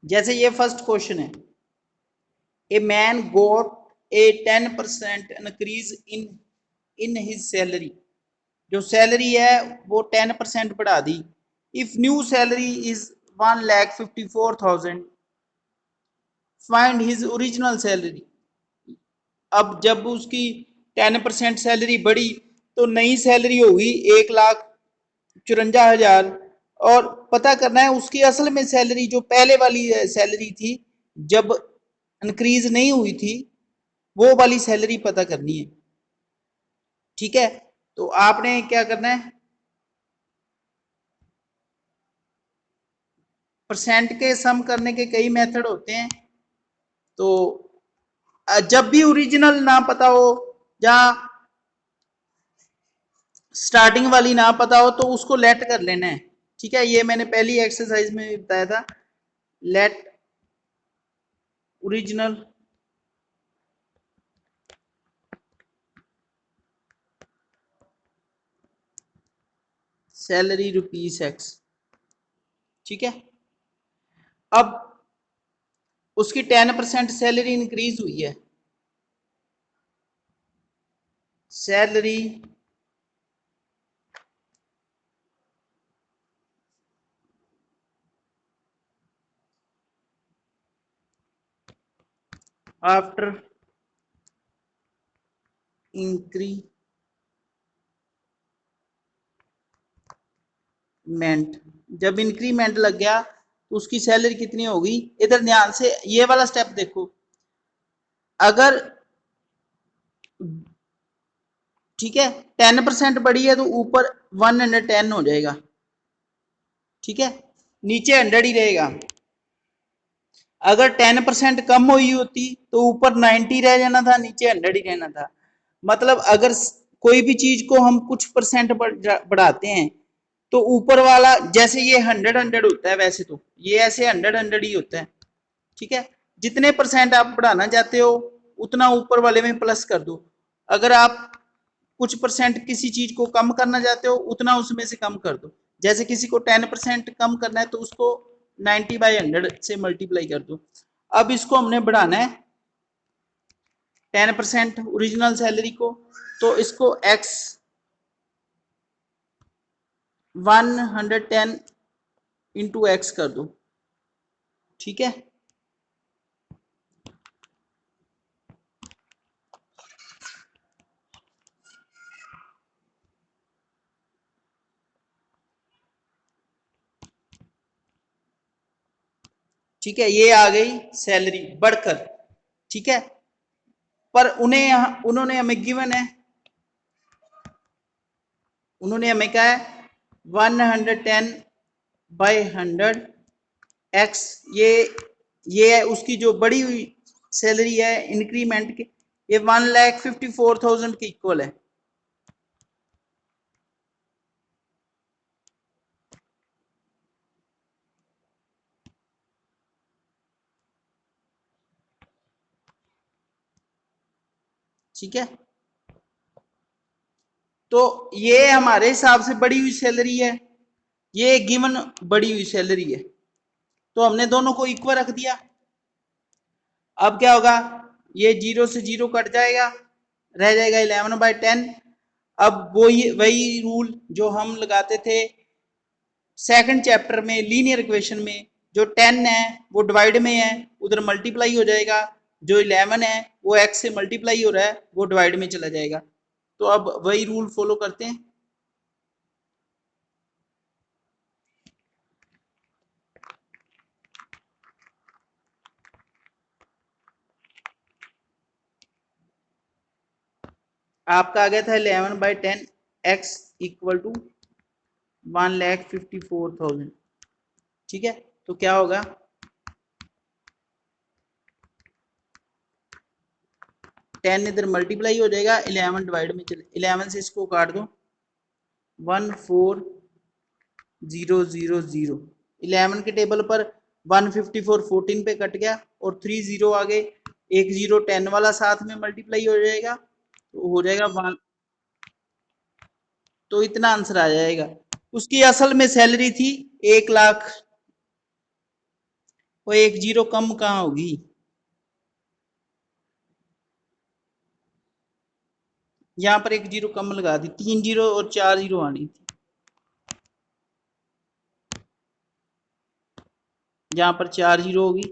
जैसे ये first question है, a man got a 10% increase in his salary. जो सैलरी है वो 10% बढ़ा दी। If new salary is 1,54,000, find his original salary. अब जब उसकी 10% सैलरी बढ़ी तो नई सैलरी होगी 1,54,000, और पता करना है उसकी असल में सैलरी जो पहले वाली सैलरी थी जब इंक्रीज नहीं हुई थी, वो वाली सैलरी पता करनी है। ठीक है, तो आपने क्या करना है, परसेंट के सम करने के कई मेथड होते हैं। तो जब भी ओरिजिनल ना पता हो या स्टार्टिंग वाली ना पता हो तो उसको लेट कर लेना है। ठीक है, ये मैंने पहली एक्सरसाइज में बताया था, let original salary rupees X. ठीक है, अब उसकी 10% सैलरी इंक्रीज हुई है। सैलरी आफ्टर इंक्रीमेंट, जब इंक्रीमेंट लग गया तो उसकी सैलरी कितनी होगी। इधर ध्यान से ये वाला स्टेप देखो, अगर ठीक है 10% बढ़ी है तो ऊपर 110 हो जाएगा। ठीक है, नीचे 100 ही रहेगा। अगर 10% कम हुई होती तो ऊपर 90 रह जाना था, नीचे 100 ही रहना था। मतलब अगर कोई भी चीज को हम कुछ परसेंट बढ़ाते हैं तो ऊपर वाला, जैसे ये 100 होता है, वैसे तो ये ऐसे 100 ही होता है। ठीक है, जितने परसेंट आप बढ़ाना चाहते हो उतना ऊपर वाले में प्लस कर दो। अगर आप कुछ परसेंट किसी चीज को कम करना चाहते हो उतना उसमें से कम कर दो। जैसे किसी को 10% कम करना है तो उसको 90/100 से मल्टीप्लाई कर दो। अब इसको हमने बढ़ाना है 10% ओरिजिनल सैलरी को, तो इसको x 110 इंटू एक्स कर दो। ठीक है, ठीक है, ये आ गई सैलरी बढ़कर। ठीक है, पर उन्होंने हमें गिवन है, उन्होंने हमें कहा है 110/100 एक्स। ये है उसकी जो बड़ी हुई सैलरी है इंक्रीमेंट की, ये 1,54,000 के इक्वल है। ठीक है, तो ये हमारे हिसाब से बड़ी हुई सैलरी है, ये गिवन बड़ी हुई सैलरी है, तो हमने दोनों को इक्वल रख दिया। अब क्या होगा, ये 0 से 0 कट जाएगा, रह जाएगा 11/10। अब वही रूल जो हम लगाते थे सेकंड चैप्टर में लीनियर इक्वेशन में, जो 10 है वो डिवाइड में है, उधर मल्टीप्लाई हो जाएगा। जो 11 है वो x से मल्टीप्लाई हो रहा है, वो डिवाइड में चला जाएगा। तो अब वही रूल फॉलो करते हैं। आपका आ गया था 11/10 x इक्वल टू 1,54,000। ठीक है, तो क्या होगा, 10 इधर मल्टीप्लाई हो जाएगा, 11 डिवाइड में चले, 11 से इसको काट दो, 1,4,0,0। 11 के टेबल पर 154 14 पे कट गया और 3 0 आ गए, एक 0 10 वाला साथ में मल्टीप्लाई हो जाएगा, तो हो जाएगा 1। तो इतना आंसर आ जाएगा। उसकी असल में सैलरी थी 1,00,000 वो एक जीरो कम कहाँ होगी, यहाँ पर एक जीरो कम लगा दी, 3 जीरो और 4 जीरो आनी थी, यहाँ पर 4 जीरो होगी।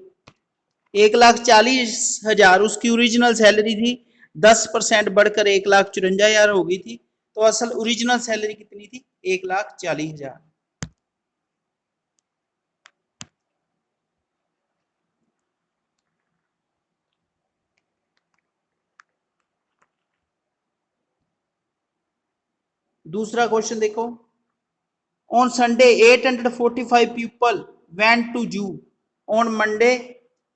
1,40,000 उसकी ओरिजिनल सैलरी थी, 10% बढ़कर 1,54,000 हो गई थी, तो असल ओरिजिनल सैलरी कितनी थी, 1,40,000। दूसरा क्वेश्चन देखो, on Sunday 845 people went to zoo, on Monday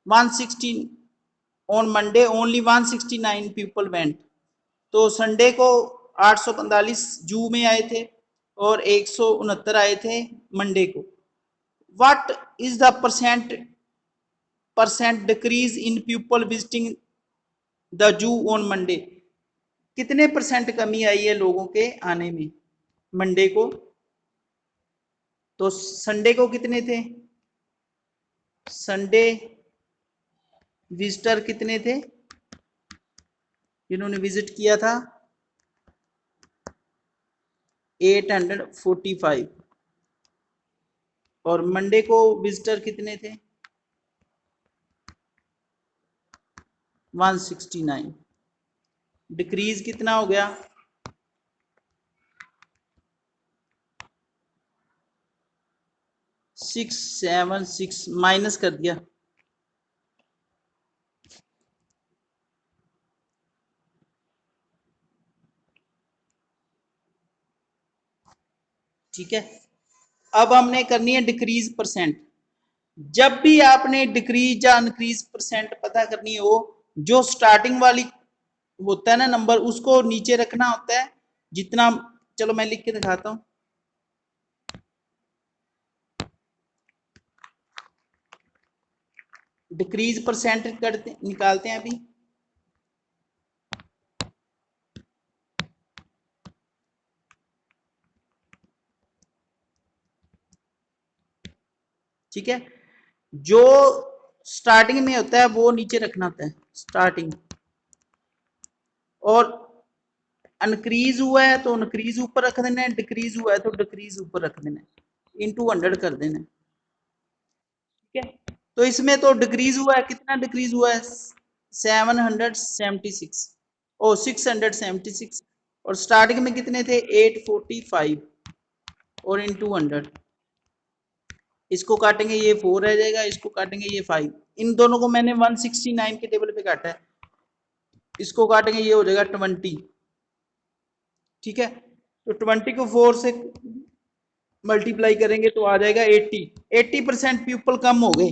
116, on Monday only 169 people went. तो संडे को 845 जू में आए थे और 169 आए थे मंडे को। What is the percent decrease in people visiting the zoo on Monday, कितने परसेंट कमी आई है लोगों के आने में मंडे को। तो संडे को कितने थे, संडे विजिटर कितने थे जिन्होंने विजिट किया था, 845, और मंडे को विजिटर कितने थे, 169। डिक्रीज कितना हो गया, 676 माइनस कर दिया, ठीक है। अब हमने करनी है डिक्रीज परसेंट। जब भी आपने डिक्रीज या इंक्रीज परसेंट पता करनी हो, जो स्टार्टिंग वाली होता है ना नंबर, उसको नीचे रखना होता है जितना, चलो मैं लिख के दिखाता हूं। डिक्रीज परसेंट करते निकालते हैं अभी, ठीक है। जो स्टार्टिंग में होता है वो नीचे रखना होता है स्टार्टिंग, और अनक्रीज हुआ है तो अनक्रीज ऊपर रख देना है, डिक्रीज हुआ है तो डिक्रीज ऊपर रख देना है, इनटू 100 कर देना है, ठीक है। तो इसमें तो डिक्रीज हुआ है, कितना डिक्रीज हुआ है, 776, ओ 676, और स्टार्टिंग में कितने थे 845, और इनटू 100, इसको काटेंगे ये 4 रह जाएगा, इसको काटेंगे ये 5, इन दोनों को मैंने 169 के टेबल पे काटा है, इसको काटेंगे ये हो जाएगा 20, ठीक है। तो 20 को 4 से मल्टीप्लाई करेंगे तो आ जाएगा 80% पीपल कम हो गए,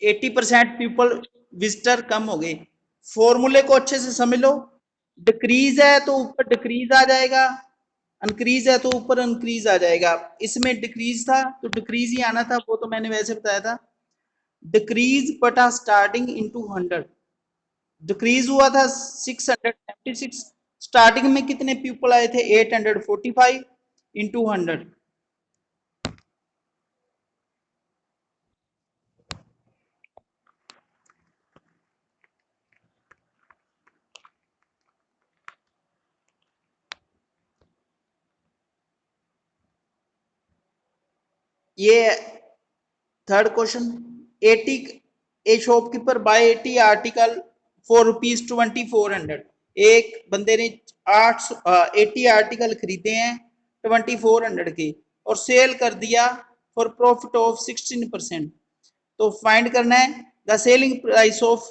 80% पीपल विजिटर कम हो गए। फॉर्मूले को अच्छे से समझ लो, डिक्रीज है तो ऊपर डिक्रीज आ जाएगा, इंक्रीज है तो ऊपर इंक्रीज आ जाएगा। इसमें डिक्रीज था तो डिक्रीज ही आना था, वो तो मैंने वैसे बताया था, डिक्रीज बटा स्टार्टिंग इनटू 100। डिक्रीज हुआ था 676, स्टार्टिंग में कितने पीपल आए थे 845 इंटू 100, ये third question. 80, a shopkeeper buy 80 article for ₹2400, एक बंदे ने 80 आर्टिकल खरीदे हैं 2400 के और सेल कर दिया फॉर प्रॉफिट ऑफ 16%। तो फाइंड करना है the selling price of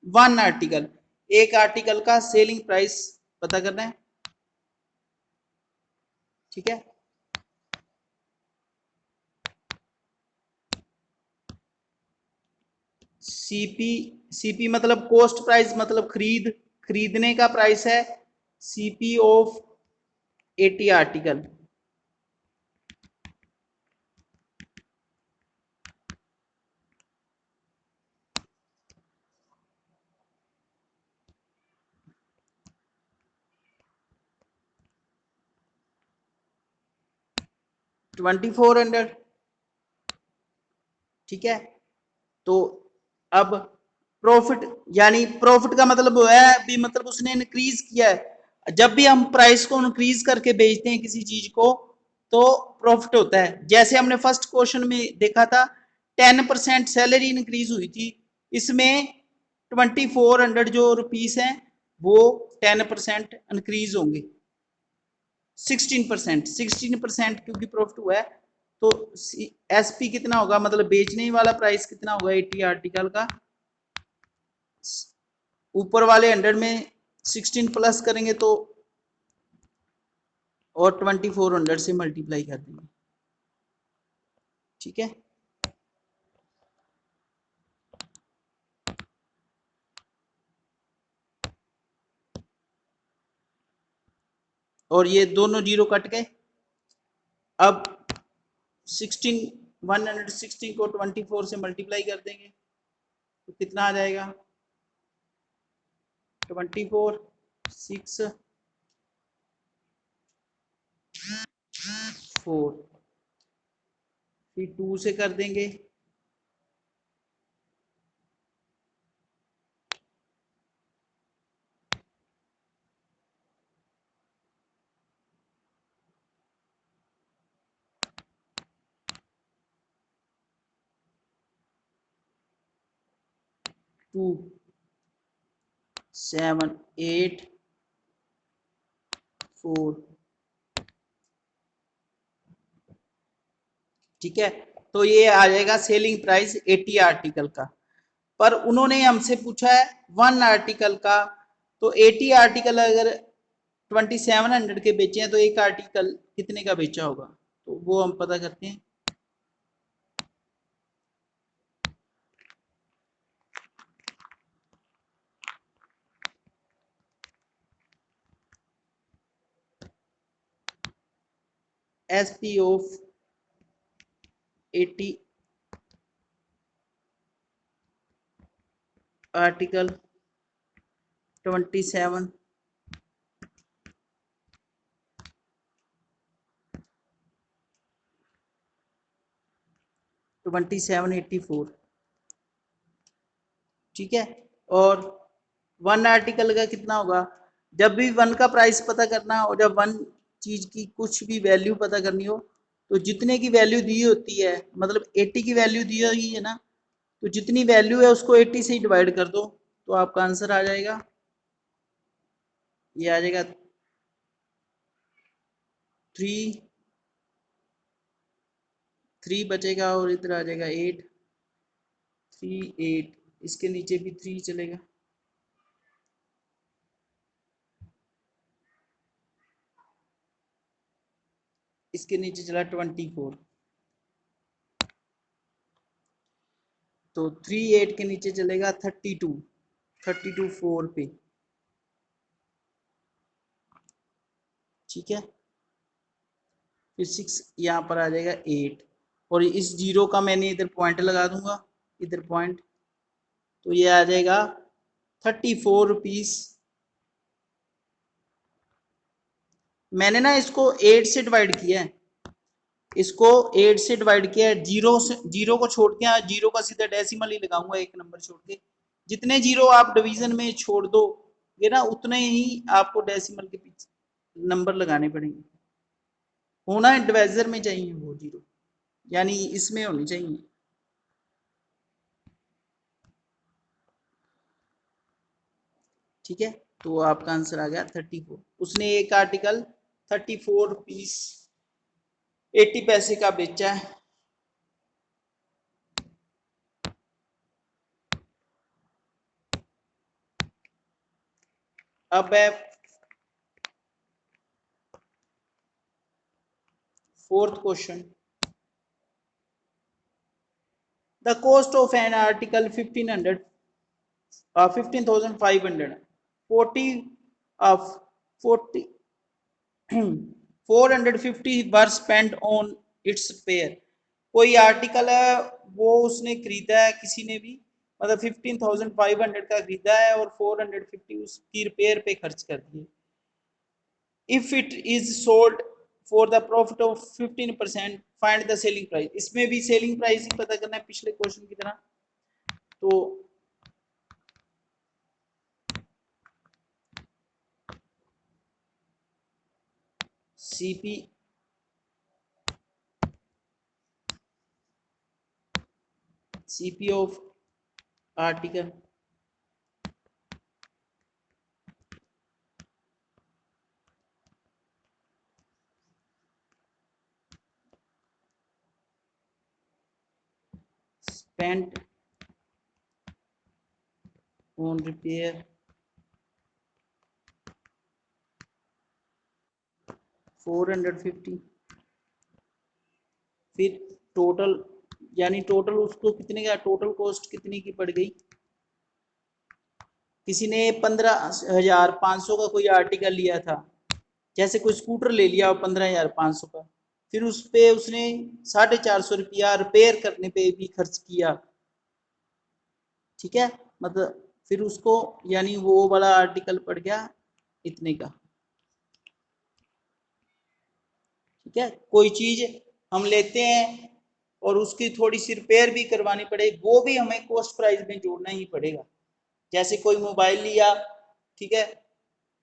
one article, एक आर्टिकल का सेलिंग प्राइस पता करना है, ठीक है। सीपी, सीपी मतलब कॉस्ट प्राइस, मतलब खरीदने का प्राइस है, सीपी ऑफ 80 आर्टिकल, 2400, ठीक है। तो अब प्रॉफिट, यानी प्रॉफिट का मतलब है भी, मतलब उसने इंक्रीज किया है। जब भी हम प्राइस को इंक्रीज करके बेचते हैं किसी चीज को तो प्रॉफिट होता है। जैसे हमने फर्स्ट क्वेश्चन में देखा था 10% सैलरी इंक्रीज हुई थी, इसमें 2400 जो रुपीस हैं वो 10% इंक्रीज होंगे। 16% क्योंकि प्रॉफिट हुआ है तो एसपी कितना होगा, मतलब बेचने वाला प्राइस कितना होगा 80 आर्टिकल का, ऊपर वाले 100 में 16 प्लस करेंगे तो और 2400 से मल्टीप्लाई कर देंगे। ठीक है, और ये दोनों जीरो कट गए। अब 116 को 24 से मल्टीप्लाई कर देंगे तो कितना आ जाएगा 24 6 4, फिर 2 से कर देंगे 2 7 8 4। ठीक है, तो ये आ जाएगा सेलिंग प्राइस 80 आर्टिकल का। पर उन्होंने हमसे पूछा है 1 आर्टिकल का, तो 80 आर्टिकल अगर 2700 के बेचे हैं तो एक आर्टिकल कितने का बेचा होगा, तो वो हम पता करते हैं। SP of 80 article 27 2784। ठीक है, और 1 आर्टिकल का कितना होगा, जब भी 1 का प्राइस पता करना हो, जब 1 चीज की कुछ भी वैल्यू पता करनी हो तो जितने की वैल्यू दी होती है, मतलब 80 की वैल्यू दी हुई है ना, तो जितनी वैल्यू है उसको 80 से ही डिवाइड कर दो तो आपका आंसर आ जाएगा, ये आ जाएगा 3 3 बचेगा और इधर आ जाएगा 8 3 8, इसके नीचे भी 3 चलेगा। इसके नीचे चला 24, तो 3 8 के नीचे चलेगा 32, 32 4 पे। ठीक है, फिर 6 यहाँ पर आ जाएगा 8, और इस जीरो का मैंने इधर पॉइंट लगा दूंगा, इधर पॉइंट, तो ये आ जाएगा 34 रुपीज। मैंने ना इसको 8 से डिवाइड किया है, इसको 8 से डिवाइड किया है, जीरो से, जीरो को छोड़ के, जीरो का सीधा डेसिमल ही लगाऊंगा एक नंबर छोड़ के। जितने जीरो आप डिवीजन में छोड़ दो ये ना, उतने ही आपको डेसिमल के पीछे नंबर लगाने पड़ेंगे। होना डिवाइजर में चाहिए वो जीरो, यानी इसमें होनी चाहिए। ठीक है, तो आपका आंसर आ गया 34। उसने एक आर्टिकल 34 रुपीज 80 पैसे का बेचा है। अब है fourth question. The cost of an article 1500 15,500 40 40 450 were spent on it's pair. कोई आर्टिकल है वो उसने खरीदा है किसी ने भी, मतलब 15,500 का खरीदा है और 450 उसकी रिपेयर पे खर्च कर दिए। If it is sold for the profit of 15%, find the selling price, इसमें भी सेलिंग प्राइस ही पता करना है पिछले क्वेश्चन की तरह। तो CP CP of article spent on repair 450, फिर टोटल यानी टोटल उसको कितने का, टोटल कॉस्ट कितने की पड़ गई। किसी ने 15,500 का कोई आर्टिकल लिया था, जैसे कोई स्कूटर ले लिया 15,500 का, फिर उस पे उसने 450 रिपेयर करने पे भी खर्च किया, ठीक है, मतलब फिर उसको यानी वो वाला आर्टिकल पड़ गया इतने का, ठीक है। कोई चीज हम लेते हैं और उसकी थोड़ी सी रिपेयर भी करवानी पड़े, वो भी हमें कॉस्ट प्राइस में जोड़ना ही पड़ेगा। जैसे कोई मोबाइल लिया, ठीक है,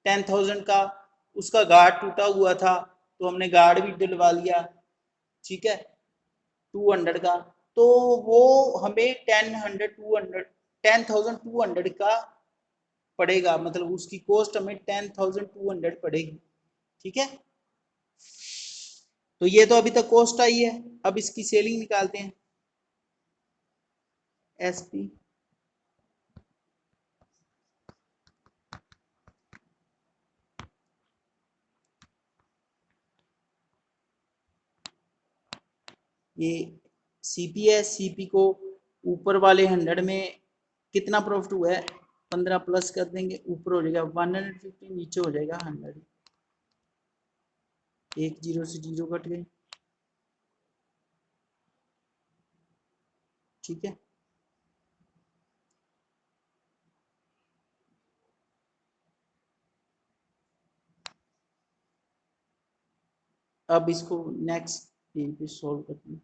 10,000 का, उसका गार्ड टूटा हुआ था तो हमने गार्ड भी डलवा लिया, ठीक है, 200 का, तो वो हमें 10,200 का पड़ेगा, मतलब उसकी कॉस्ट हमें 10,200 पड़ेगी, ठीक है। तो ये तो अभी तक कॉस्ट आई है, अब इसकी सेलिंग निकालते हैं। एसपी ये सीपी है, सीपी को ऊपर वाले 100 में कितना प्रॉफिट हुआ है, 15 प्लस कर देंगे, ऊपर हो जाएगा 150, नीचे हो जाएगा 100, एक जीरो से जीरो कट गए, ठीक है। अब इसको नेक्स्ट पेज पे सॉल्व करते हैं।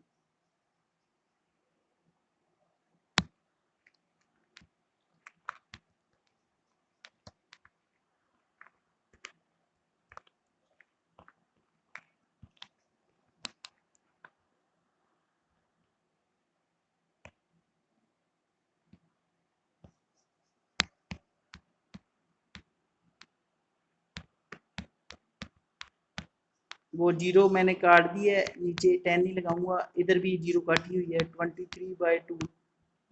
वो जीरो मैंने काट दी है, नीचे 10 ही लगाऊंगा, इधर भी जीरो काटी हुई है, 23/2,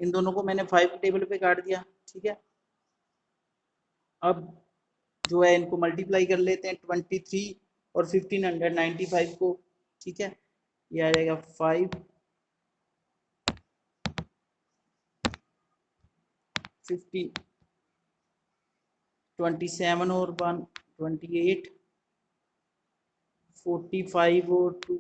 इन दोनों को मैंने 5 टेबल पे काट दिया, ठीक है। अब जो है इनको मल्टीप्लाई कर लेते हैं, 23 और 1595 को, ठीक है, ये आ जाएगा 5 15 27 और 1 28 45 और 2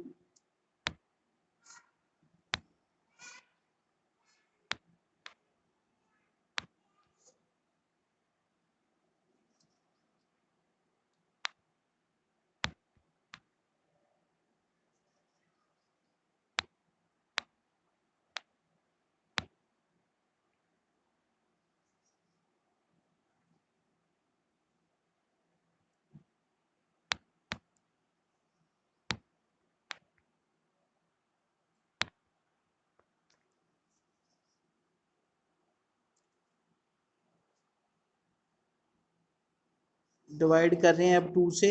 डिवाइड कर रहे हैं अब 2 से,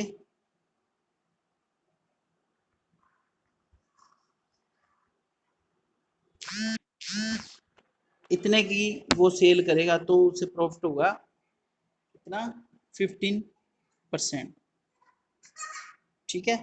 इतने की वो सेल करेगा तो उसे प्रॉफिट होगा कितना, 15%, ठीक है।